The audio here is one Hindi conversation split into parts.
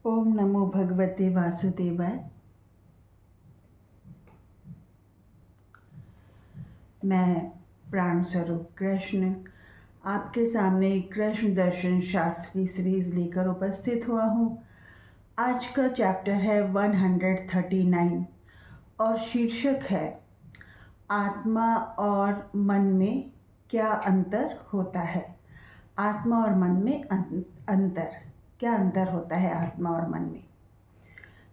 ओम नमो भगवते वासुदेवाय। मैं प्राण स्वरूप कृष्ण आपके सामने कृष्ण दर्शन शास्त्री सीरीज लेकर उपस्थित हुआ हूँ। आज का चैप्टर है 139 और शीर्षक है आत्मा और मन में क्या अंतर होता है। आत्मा और मन में अंतर क्या अंतर होता है आत्मा और मन में।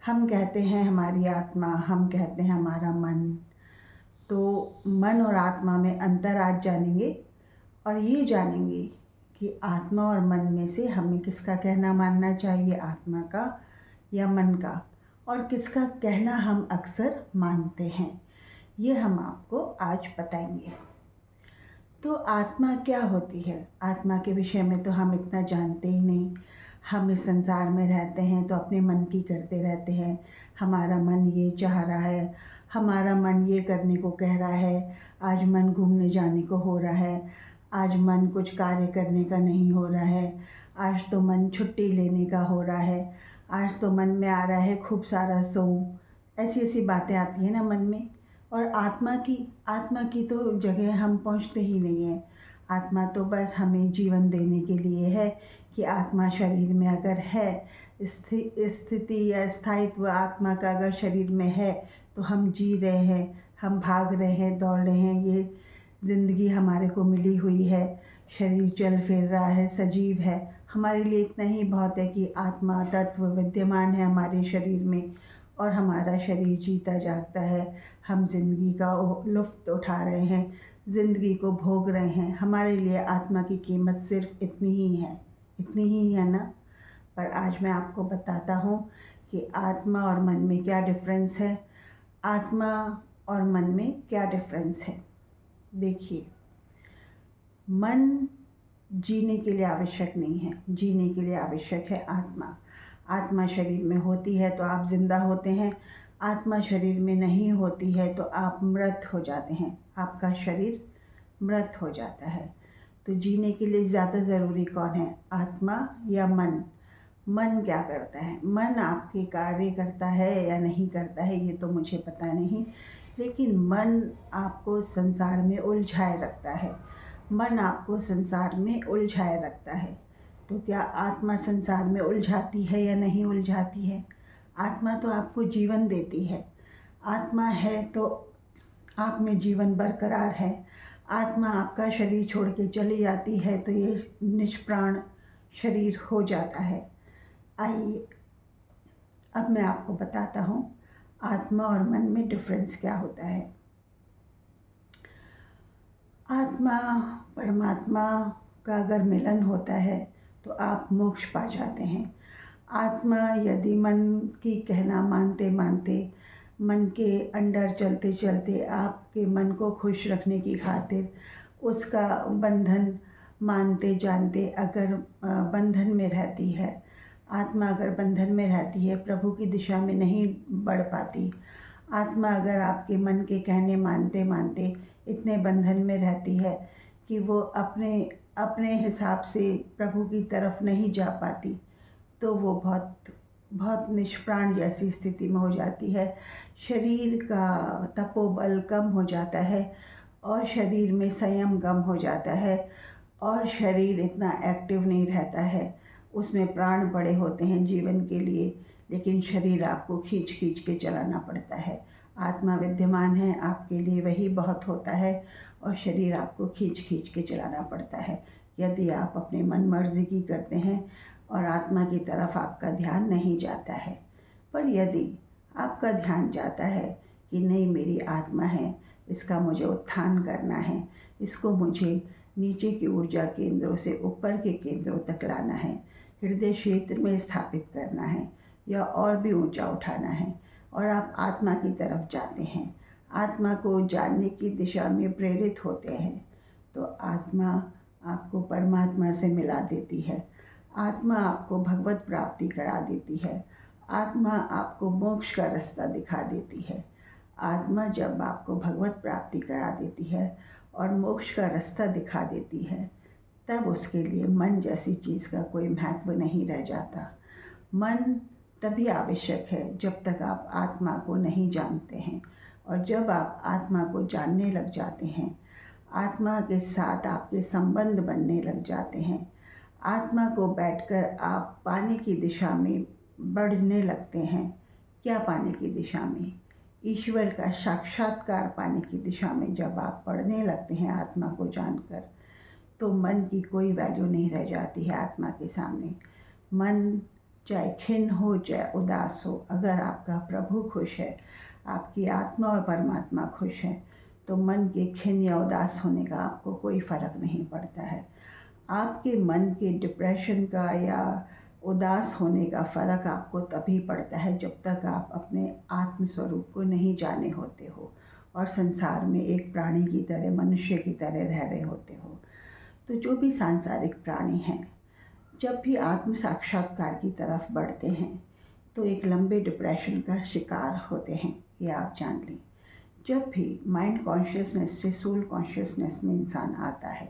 हम कहते हैं हमारी आत्मा, हम कहते हैं हमारा मन। तो मन और आत्मा में अंतर आज जानेंगे और ये जानेंगे कि आत्मा और मन में से हमें किसका कहना मानना चाहिए, आत्मा का या मन का, और किसका कहना हम अक्सर मानते हैं। ये हम आपको आज बताएंगे। तो आत्मा क्या होती है? आत्मा के विषय में तो हम इतना जानते ही नहीं। हम इस संसार में रहते हैं तो अपने मन की करते रहते हैं। हमारा मन ये चाह रहा है, हमारा मन ये करने को कह रहा है, आज मन घूमने जाने को हो रहा है, आज मन कुछ कार्य करने का नहीं हो रहा है, आज तो मन छुट्टी लेने का हो रहा है, आज तो मन में आ रहा है खूब सारा सोऊं। ऐसी ऐसी बातें आती हैं ना मन में। और आत्मा की तो जगह हम पहुंचते ही नहीं हैं। आत्मा तो बस हमें जीवन देने के लिए है कि आत्मा शरीर में अगर है, स्थिति या स्थायित्व आत्मा का अगर शरीर में है तो हम जी रहे हैं, हम भाग रहे हैं, दौड़ रहे हैं। ये ज़िंदगी हमारे को मिली हुई है, शरीर चल फिर रहा है, सजीव है। हमारे लिए इतना ही बहुत है कि आत्मा तत्व विद्यमान है हमारे शरीर में और हमारा शरीर जीता जागता है। हम ज़िंदगी का लुत्फ़ उठा रहे हैं, ज़िंदगी को भोग रहे हैं। हमारे लिए आत्मा की कीमत सिर्फ इतनी ही है ना। पर आज मैं आपको बताता हूँ कि आत्मा और मन में क्या डिफ़रेंस है, आत्मा और मन में क्या डिफ़रेंस है। देखिए, मन जीने के लिए आवश्यक नहीं है, जीने के लिए आवश्यक है आत्मा। आत्मा शरीर में होती है तो आप जिंदा होते हैं, आत्मा शरीर में नहीं होती है तो आप मृत हो जाते हैं, आपका शरीर मृत हो जाता है। तो जीने के लिए ज़्यादा ज़रूरी कौन है, आत्मा या मन? मन क्या करता है? मन आपके कार्य करता है या नहीं करता है ये तो मुझे पता नहीं, लेकिन मन आपको संसार में उलझाए रखता है। मन आपको संसार में उलझाए रखता है। तो क्या आत्मा संसार में उलझाती है या नहीं उलझाती है? आत्मा तो आपको जीवन देती है। आत्मा है तो आप में जीवन बरकरार है। आत्मा आपका शरीर छोड़ के चली जाती है तो ये निष्प्राण शरीर हो जाता है। आइए अब मैं आपको बताता हूँ आत्मा और मन में डिफरेंस क्या होता है। आत्मा परमात्मा का अगर मिलन होता है तो आप मोक्ष पा जाते हैं। आत्मा यदि मन की कहना मानते मानते, मन के अंडर चलते चलते, आपके मन को खुश रखने की खातिर उसका बंधन मानते जानते अगर बंधन में रहती है, आत्मा अगर बंधन में रहती है, प्रभु की दिशा में नहीं बढ़ पाती, आत्मा अगर आपके मन के कहने मानते मानते इतने बंधन में रहती है कि वो अपने अपने हिसाब से प्रभु की तरफ नहीं जा पाती, तो वो बहुत बहुत निष्प्राण जैसी स्थिति में हो जाती है। शरीर का तपोबल कम हो जाता है और शरीर में संयम कम हो जाता है और शरीर इतना एक्टिव नहीं रहता है। उसमें प्राण बड़े होते हैं जीवन के लिए, लेकिन शरीर आपको खींच खींच के चलाना पड़ता है। आत्मा विद्यमान है, आपके लिए वही बहुत होता है और शरीर आपको खींच खींच के चलाना पड़ता है यदि आप अपने मन मर्जी की करते हैं और आत्मा की तरफ आपका ध्यान नहीं जाता है। पर यदि आपका ध्यान जाता है कि नहीं, मेरी आत्मा है, इसका मुझे उत्थान करना है, इसको मुझे नीचे की ऊर्जा केंद्रों से ऊपर के केंद्रों तक लाना है, हृदय क्षेत्र में स्थापित करना है या और भी ऊंचा उठाना है, और आप आत्मा की तरफ जाते हैं, आत्मा को जानने की दिशा में प्रेरित होते हैं, तो आत्मा आपको परमात्मा से मिला देती है। आत्मा आपको भगवत प्राप्ति करा देती है। आत्मा आपको मोक्ष का रास्ता दिखा देती है। आत्मा जब आपको भगवत प्राप्ति करा देती है और मोक्ष का रास्ता दिखा देती है, तब उसके लिए मन जैसी चीज़ का कोई महत्व नहीं रह जाता। मन तभी आवश्यक है जब तक आप आत्मा को नहीं जानते हैं। और जब आप आत्मा को जानने लग जाते हैं, आत्मा के साथ आपके संबंध बनने लग जाते हैं, आत्मा को बैठकर आप पाने की दिशा में बढ़ने लगते हैं। क्या पाने की दिशा में? ईश्वर का साक्षात्कार पाने की दिशा में जब आप बढ़ने लगते हैं आत्मा को जानकर, तो मन की कोई वैल्यू नहीं रह जाती है आत्मा के सामने। मन चाहे खिन्न हो चाहे उदास हो, अगर आपका प्रभु खुश है, आपकी आत्मा और परमात्मा खुश है, तो मन के खिन्न या उदास होने का आपको कोई फ़र्क नहीं पड़ता है। आपके मन के डिप्रेशन का या उदास होने का फ़र्क आपको तभी पड़ता है जब तक आप अपने आत्म स्वरूप को नहीं जाने होते हो और संसार में एक प्राणी की तरह, मनुष्य की तरह रह रहे होते हो। तो जो भी सांसारिक प्राणी हैं, जब भी आत्म साक्षात्कार की तरफ बढ़ते हैं तो एक लंबे डिप्रेशन का शिकार होते हैं, ये आप जान लें। जब भी माइंड कॉन्शियसनेस से सोल कॉन्शियसनेस में इंसान आता है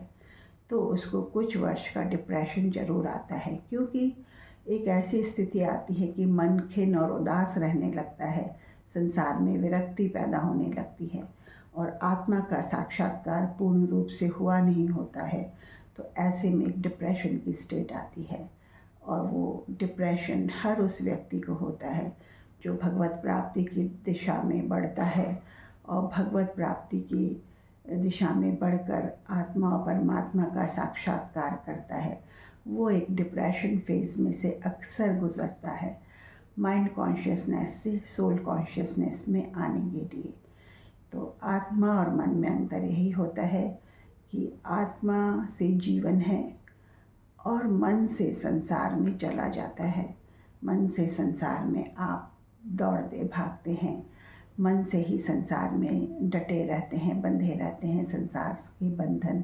तो उसको कुछ वर्ष का डिप्रेशन ज़रूर आता है, क्योंकि एक ऐसी स्थिति आती है कि मन खिन्न और उदास रहने लगता है, संसार में विरक्ति पैदा होने लगती है और आत्मा का साक्षात्कार पूर्ण रूप से हुआ नहीं होता है। तो ऐसे में एक डिप्रेशन की स्टेट आती है और वो डिप्रेशन हर उस व्यक्ति को होता है जो भगवत प्राप्ति की दिशा में बढ़ता है और भगवत प्राप्ति की दिशा में बढ़कर आत्मा और परमात्मा का साक्षात्कार करता है। वो एक डिप्रेशन फेज में से अक्सर गुजरता है माइंड कॉन्शियसनेस से सोल कॉन्शियसनेस में आने के लिए। तो आत्मा और मन में अंतर यही होता है कि आत्मा से जीवन है और मन से संसार में चला जाता है। मन से संसार में आप दौड़ते भागते हैं, मन से ही संसार में डटे रहते हैं, बंधे रहते हैं। संसार के बंधन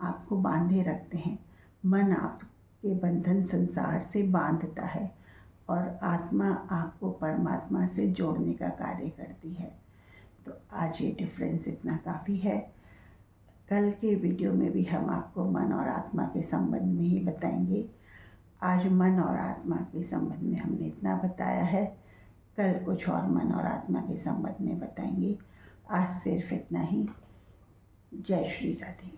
आपको बांधे रखते हैं। मन आपके बंधन संसार से बांधता है और आत्मा आपको परमात्मा से जोड़ने का कार्य करती है। तो आज ये डिफरेंस इतना काफ़ी है। कल के वीडियो में भी हम आपको मन और आत्मा के संबंध में ही बताएंगे। आज मन और आत्मा के संबंध में हमने इतना बताया है, कल कुछ और मन और आत्मा के संबंध में बताएंगे। आज सिर्फ इतना ही। जय श्री राधे।